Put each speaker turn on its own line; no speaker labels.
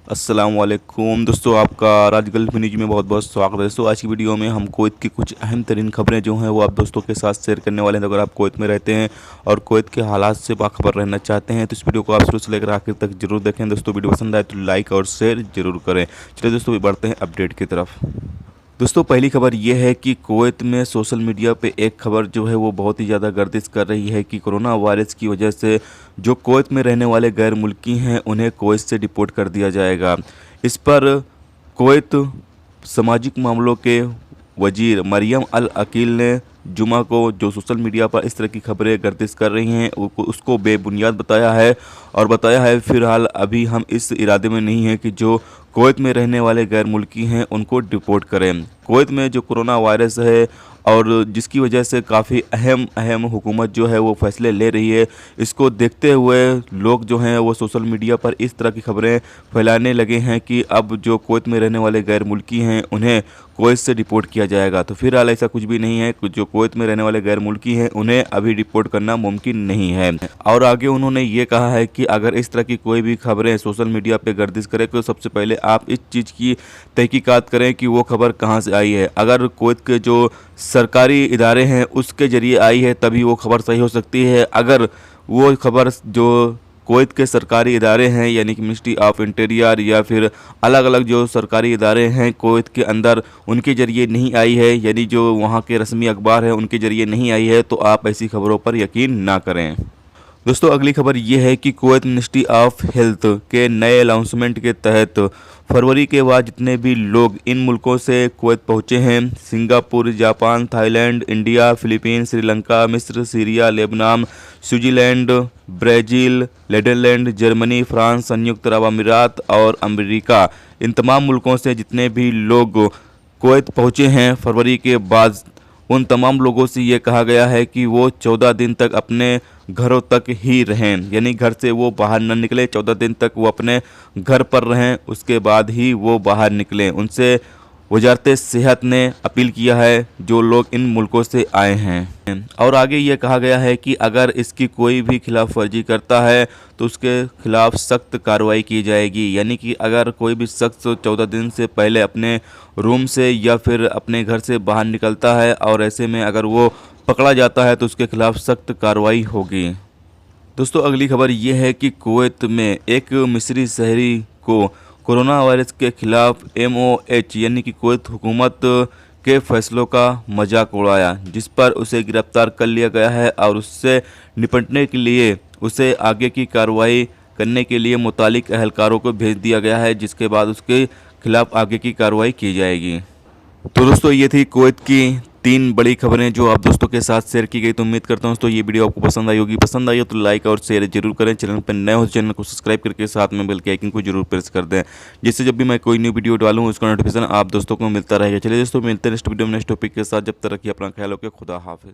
अस्सलामुअलैकुम दोस्तों, आपका राज गल्फ न्यूज़ में बहुत बहुत स्वागत है। दोस्तों, आज की वीडियो में हम कुवैत की कुछ अहम तरीन खबरें जो हैं वो आप दोस्तों के साथ शेयर करने वाले हैं। तो अगर आप कुवैत में रहते हैं और कुवैत के हालात से बाखबर रहना चाहते हैं तो इस वीडियो को आप शुरू से लेकर आखिर तक जरूर देखें। दोस्तों, वीडियो पसंद आए तो लाइक और शेयर जरूर करें। चलिए दोस्तों, बढ़ते हैं अपडेट की तरफ। दोस्तों, पहली खबर ये है कि कुवैत में सोशल मीडिया पे एक खबर जो है वो बहुत ही ज़्यादा गर्दिश कर रही है कि कोरोना वायरस की वजह से जो कुवैत में रहने वाले गैर मुल्की हैं उन्हें कुवैत से डिपोर्ट कर दिया जाएगा। इस पर कुवैत सामाजिक मामलों के वजीर मरियम अल अकील ने जुमा को जो सोशल मीडिया पर इस तरह की खबरें गर्दिश कर रही हैं उसको बेबुनियाद बताया है और बताया है फ़िलहाल अभी हम इस इरादे में नहीं हैं कि जो कुवैत में रहने वाले गैर मुल्की हैं उनको डिपोर्ट करें। कुवैत में जो कोरोना वायरस है और जिसकी वजह से काफ़ी अहम हुकूमत जो है वो फैसले ले रही है, इसको देखते हुए लोग जो हैं वो सोशल मीडिया पर इस तरह की खबरें फैलाने लगे हैं कि अब जो कुवैत में रहने वाले गैर मुल्की हैं उन्हें कुवैत से डिपोर्ट किया जाएगा। तो फिलहाल ऐसा कुछ भी नहीं है, जो कुवैत में रहने वाले गैर मुल्की हैं उन्हें अभी डिपोर्ट करना मुमकिन नहीं है। और आगे उन्होंने ये कहा है कि अगर इस तरह की कोई भी खबरें सोशल मीडिया पर गर्दिश करें तो सबसे पहले आप इस चीज़ की तहकीकात करें कि वो खबर कहाँ से आई है। अगर कुवैत के जो सरकारी इदारे हैं उसके ज़रिए आई है तभी वो खबर सही हो सकती है। अगर वो खबर जो कुवैत के सरकारी इदारे हैं यानी कि मिनिस्ट्री ऑफ इंटीरियर या फिर अलग अलग जो सरकारी इदारे हैं कुवैत के अंदर उनके ज़रिए नहीं आई है, यानी जो वहाँ के रस्मी अखबार हैं उनके ज़रिए नहीं आई है, तो आप ऐसी खबरों पर यकीन ना करें। दोस्तों, अगली खबर ये है कि कुवैत मिनिस्ट्री ऑफ हेल्थ के नए अनाउंसमेंट के तहत फरवरी के बाद जितने भी लोग इन मुल्कों से कुवैत पहुँचे हैं, Singapore, Japan, Thailand, India, Philippines, Sri Lanka, मिस्र, Syria, Lebanon, Switzerland, Brazil, Netherland, Germany, France, संयुक्त अरब अमीरात और अमेरिका, इन तमाम मुल्कों से जितने भी लोग कुवैत पहुँचे हैं फरवरी के बाद, उन तमाम लोगों से ये कहा गया है कि वो 14 दिन तक अपने घरों तक ही रहें, यानी घर से वो बाहर न निकले। 14 दिन तक वो अपने घर पर रहें, उसके बाद ही वो बाहर निकलें। उनसे वजारत सेहत ने अपील किया है जो लोग इन मुल्कों से आए हैं। और आगे ये कहा गया है कि अगर इसकी कोई भी खिलाफ वर्जी करता है तो उसके खिलाफ सख्त कार्रवाई की जाएगी, यानी कि अगर कोई भी शख्स 14 दिन से पहले अपने रूम से या फिर अपने घर से बाहर निकलता है और ऐसे में अगर वो पकड़ा जाता है तो उसके खिलाफ सख्त कार्रवाई होगी। दोस्तों, अगली खबर ये है कि कुवैत में एक मिस्री शहरी को कोरोना वायरस के खिलाफ MOH यानी कि कुवैत हुकूमत के फैसलों का मजाक उड़ाया, जिस पर उसे गिरफ्तार कर लिया गया है और उससे निपटने के लिए उसे आगे की कार्रवाई करने के लिए मुतालिक अहलकारों को भेज दिया गया है, जिसके बाद उसके खिलाफ आगे की कार्रवाई की जाएगी। तो दोस्तों, ये थी कुवैत की 3 बड़ी खबरें जो आप दोस्तों के साथ शेयर की गई। तो उम्मीद करता हूँ दोस्तों ये वीडियो आपको पसंद आई होगी। पसंद आई हो तो लाइक और शेयर जरूर करें। चैनल पर नए हो तो चैनल को सब्सक्राइब करके साथ में बेल के आइकन को जरूर प्रेस कर दें, जिससे जब भी मैं कोई न्यू वीडियो डालूँ उसका नोटिफिकेशन आप दोस्तों को मिलता रहेगा। चलिए दोस्तों, मिलते हैं नेक्स्ट वीडियो में नेक्स्ट टॉपिक के साथ। जब तक रखिए अपना ख्याल, रखिए। खुदा हाफिज़।